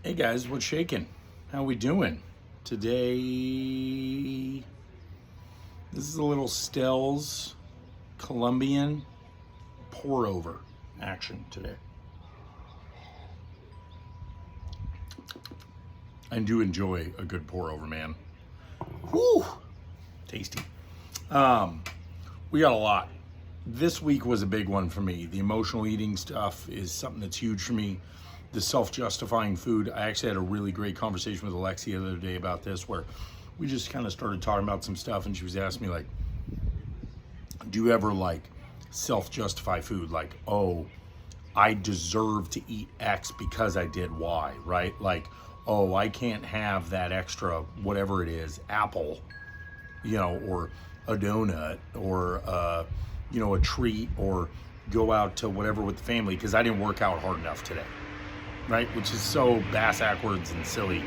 Hey guys, what's shaking? How we doing? Today, this is a little Stell's Colombian pour over action today. I do enjoy a good pour over, man. Whew, tasty. We got a lot. This week was a big one for me. The emotional eating stuff is something that's huge for me. The self-justifying food. I actually had a really great conversation with Alexia the other day about this, where we just kind of started talking about some stuff, and she was asking me like, do you ever like self-justify food? Like, oh, I deserve to eat X because I did Y, right? Like, oh, I can't have that extra, whatever it is, apple, or a donut, or, a treat, or go out to whatever with the family because I didn't work out hard enough today, right? Which is so bass backwards and silly,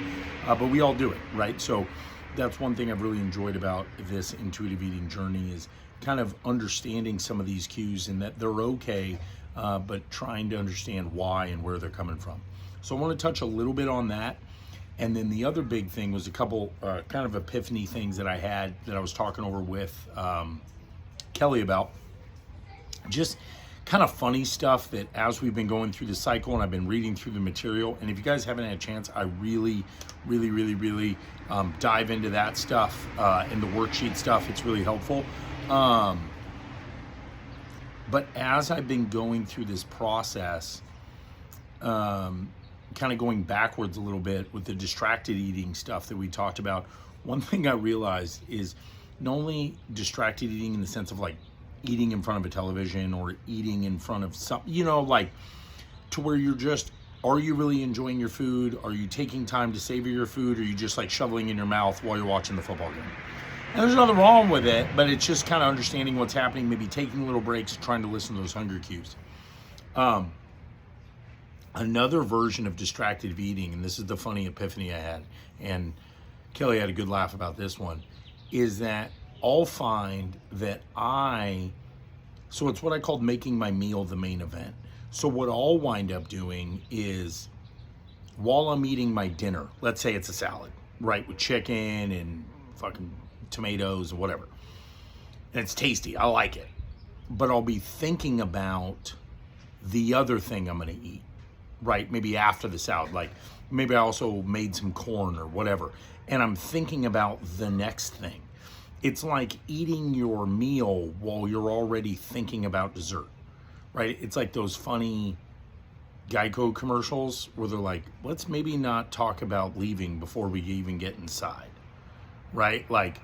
but we all do it, right? So that's one thing I've really enjoyed about this intuitive eating journey is kind of understanding some of these cues and that they're okay, but trying to understand why and where they're coming from. So I want to touch a little bit on that. And then the other big thing was a couple kind of epiphany things that I had that I was talking over with Kelly about. Just kind of funny stuff that as we've been going through the cycle and I've been reading through the material, and if you guys haven't had a chance, I really dive into that stuff and the worksheet stuff. It's really helpful. But as I've been going through this process, kind of going backwards a little bit with the distracted eating stuff that we talked about, one thing I realized is not only distracted eating in the sense of like eating in front of a television or eating in front of something, like to where you're just, are you really enjoying your food? Are you taking time to savor your food? Or are you just like shoveling in your mouth while you're watching the football game? And there's nothing wrong with it, but it's just kind of understanding what's happening, maybe taking little breaks, trying to listen to those hunger cues. Another version of distracted eating, and this is the funny epiphany I had, and Kelly had a good laugh about this one, is that I'll find that so it's what I called making my meal the main event. So what I'll wind up doing is while I'm eating my dinner, let's say it's a salad, right, with chicken and fucking tomatoes or whatever, and it's tasty, I like it, but I'll be thinking about the other thing I'm going to eat, right? Maybe after the salad, like maybe I also made some corn or whatever, and I'm thinking about the next thing. It's like eating your meal while you're already thinking about dessert, right? It's like those funny Geico commercials where they're like, let's maybe not talk about leaving before we even get inside, right? Like,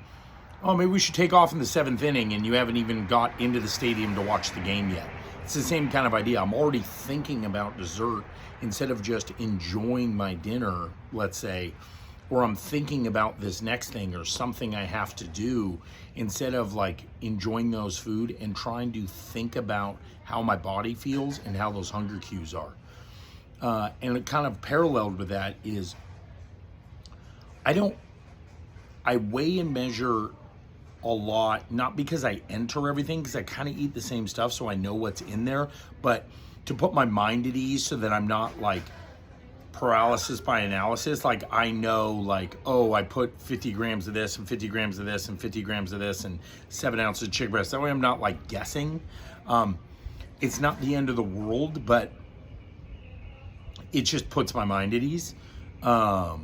oh, maybe we should take off in the 7th inning and you haven't even got into the stadium to watch the game yet. It's the same kind of idea. I'm already thinking about dessert instead of just enjoying my dinner, let's say, or I'm thinking about this next thing or something I have to do instead of like enjoying those food and trying to think about how my body feels and how those hunger cues are. And it kind of paralleled with that is I weigh and measure a lot, not because I enter everything, because I kind of eat the same stuff so I know what's in there, but to put my mind at ease so that I'm not like paralysis by analysis. Like I know like, oh, I put 50 grams of this and 50 grams of this and 50 grams of this and 7 ounces of chicken breast. That way I'm not like guessing. It's not the end of the world, but it just puts my mind at ease. But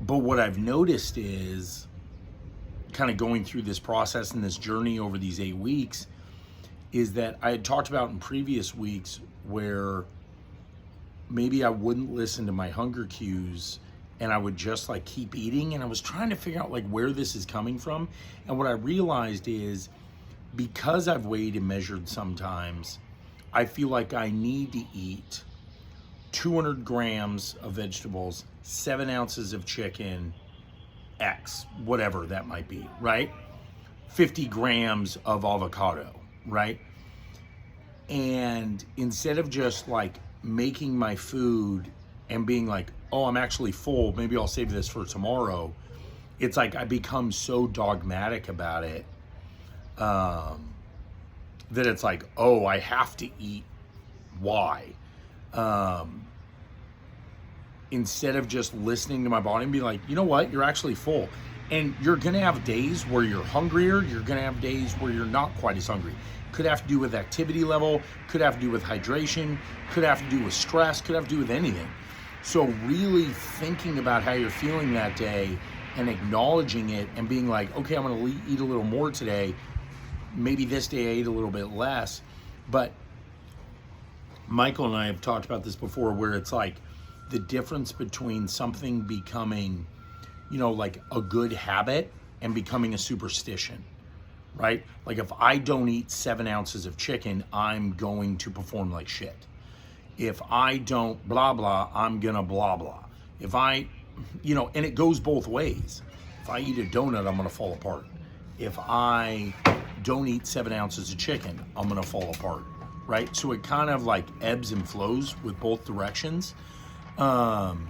what I've noticed is kind of going through this process and this journey over these 8 weeks is that I had talked about in previous weeks where maybe I wouldn't listen to my hunger cues and I would just like keep eating, and I was trying to figure out like where this is coming from. And what I realized is because I've weighed and measured sometimes, I feel like I need to eat 200 grams of vegetables, 7 ounces of chicken, X, whatever that might be, right? 50 grams of avocado, right? And instead of just like making my food and being like, oh, I'm actually full, maybe I'll save this for tomorrow, it's like I become so dogmatic about it that it's like, oh, I have to eat Y. instead of just listening to my body and be like, you know what, you're actually full. And you're gonna have days where you're hungrier, you're gonna have days where you're not quite as hungry. Could have to do with activity level, could have to do with hydration, could have to do with stress, could have to do with anything. So really thinking about how you're feeling that day and acknowledging it and being like, okay, I'm gonna eat a little more today. Maybe this day I ate a little bit less. But Michael and I have talked about this before, where it's like the difference between something becoming, like a good habit and becoming a superstition, right? Like if I don't eat 7 ounces of chicken, I'm going to perform like shit. If I don't blah, blah, I'm gonna blah, blah. If I, and it goes both ways. If I eat a donut, I'm gonna fall apart. If I don't eat 7 ounces of chicken, I'm gonna fall apart, right? So it kind of like ebbs and flows with both directions. And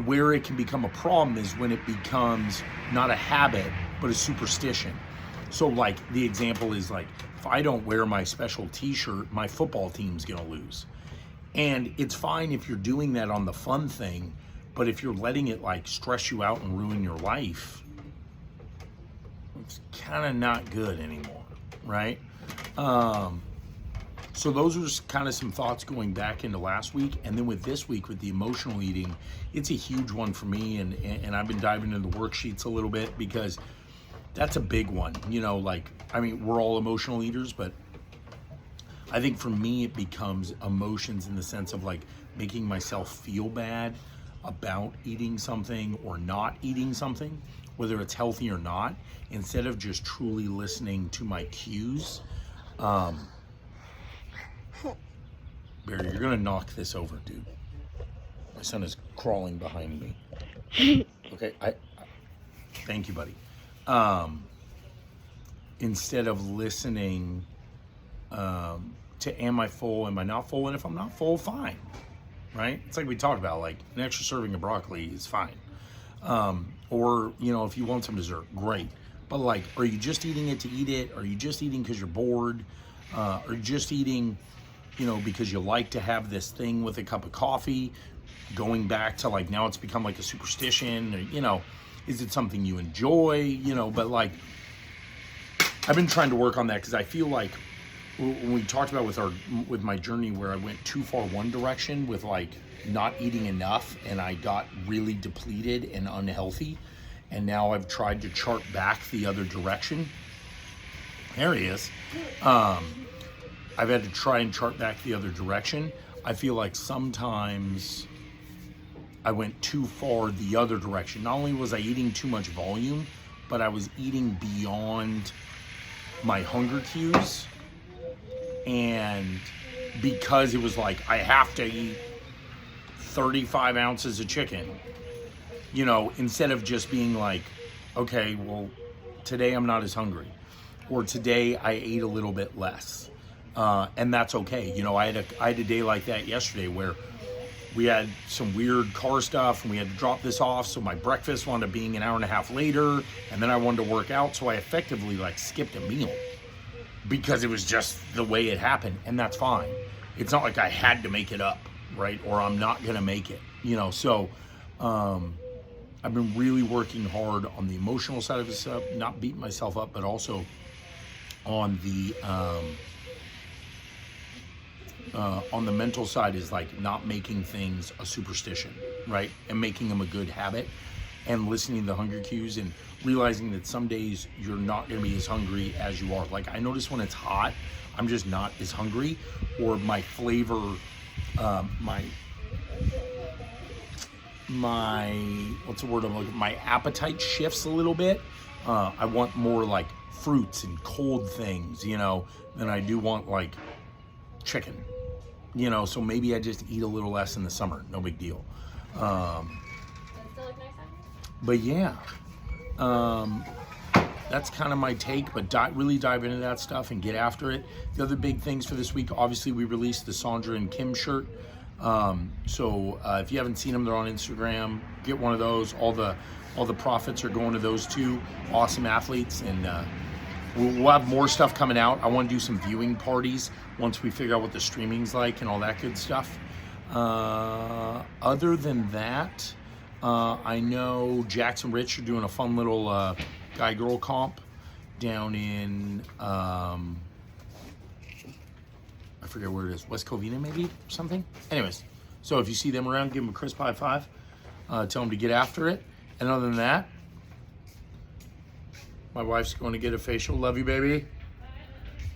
where it can become a problem is when it becomes not a habit, but a superstition. So like the example is like, if I don't wear my special t-shirt, my football team's gonna lose. And it's fine if you're doing that on the fun thing, but if you're letting it like stress you out and ruin your life, it's kind of not good anymore, right? So those are just kind of some thoughts going back into last week. And then with this week, with the emotional eating, it's a huge one for me. And I've been diving into the worksheets a little bit because that's a big one. We're all emotional eaters, but I think for me, it becomes emotions in the sense of like making myself feel bad about eating something or not eating something, whether it's healthy or not, instead of just truly listening to my cues. Barry, you're gonna knock this over, dude. My son is crawling behind me. Okay, I thank you, buddy. Instead of listening to am I full, am I not full, and if I'm not full, fine, right? It's like we talked about, like an extra serving of broccoli is fine. Or, if you want some dessert, great. But like, are you just eating it to eat it? Are you just eating because you're bored? Are you just eating, because you like to have this thing with a cup of coffee? Going back to like, now it's become like a superstition, or, is it something you enjoy? But like, I've been trying to work on that because I feel like when we talked about with my journey where I went too far one direction with like not eating enough and I got really depleted and unhealthy, and now I've tried to chart back the other direction. There he is. I've had to try and chart back the other direction. I feel like sometimes I went too far the other direction. Not only was I eating too much volume, but I was eating beyond my hunger cues. And because it was like, I have to eat 35 ounces of chicken, instead of just being like, okay, well, today I'm not as hungry, or today I ate a little bit less. And that's okay. I had a day like that yesterday where we had some weird car stuff and we had to drop this off. So my breakfast wound up being an hour and a half later, and then I wanted to work out. So I effectively like skipped a meal because it was just the way it happened. And that's fine. It's not like I had to make it up, right? Or I'm not going to make it, So I've been really working hard on the emotional side of this stuff, not beating myself up, but also on the mental side is like not making things a superstition, right? And making them a good habit, and listening to the hunger cues and realizing that some days you're not going to be as hungry as you are. Like I notice when it's hot, I'm just not as hungry, or my flavor, my appetite shifts a little bit. I want more like fruits and cold things, than I do want like chicken, so maybe I just eat a little less in the summer, no big deal. But yeah, that's kind of my take, but really dive into that stuff and get after it. The other big things for this week, obviously we released the Sandra and Kim shirt. So if you haven't seen them, they're on Instagram. Get one of those. All the profits are going to those two awesome athletes, and we'll have more stuff coming out. I want to do some viewing parties once we figure out what the streaming's like and all that good stuff. Other than that, I know Jackson Rich are doing a fun little guy-girl comp down in, I forget where it is, West Covina maybe, or something? Anyways, so if you see them around, give them a crisp high five. Tell them to get after it. And other than that, my wife's going to get a facial. Love you, baby.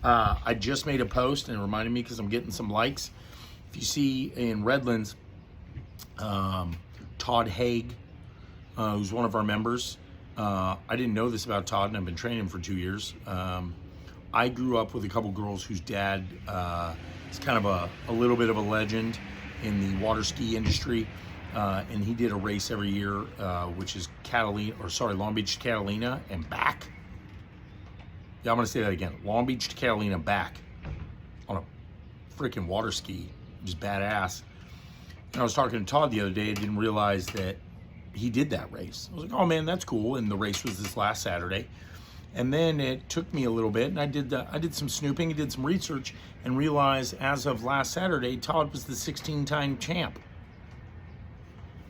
I just made a post and it reminded me because I'm getting some likes. If you see in Redlands, Todd Haig, who's one of our members. I didn't know this about Todd, and I've been training him for 2 years. I grew up with a couple girls whose dad is kind of a little bit of a legend in the water ski industry. And he did a race every year, which is Long Beach to Catalina and back. Yeah, I'm gonna say that again. Long Beach to Catalina back on a freaking water ski, which is badass. And I was talking to Todd the other day. I didn't realize that he did that race. I was like, oh man, that's cool. And the race was this last Saturday. And then it took me a little bit, and I did some snooping, I did some research, and realized as of last Saturday, Todd was the 16-time champ.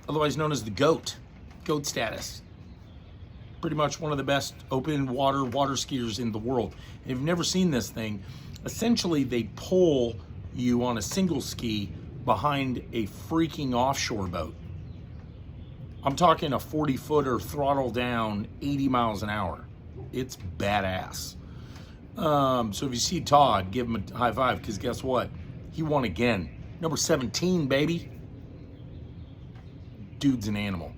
Otherwise known as the GOAT status. Pretty much one of the best open water skiers in the world. And if you've never seen this thing, essentially they pull you on a single ski behind a freaking offshore boat. I'm talking a 40-footer throttle down 80 miles an hour. It's badass. So if you see Todd, give him a high five, because guess what? He won again. Number 17, baby. Dude's an animal.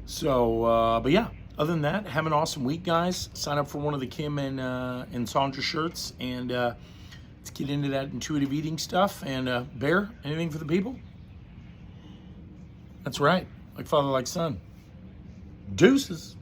So, but yeah, other than that, have an awesome week, guys. Sign up for one of the Kim and Sandra shirts, and let's get into that intuitive eating stuff. And Bear, anything for the people? That's right. Like father, like son. Deuces.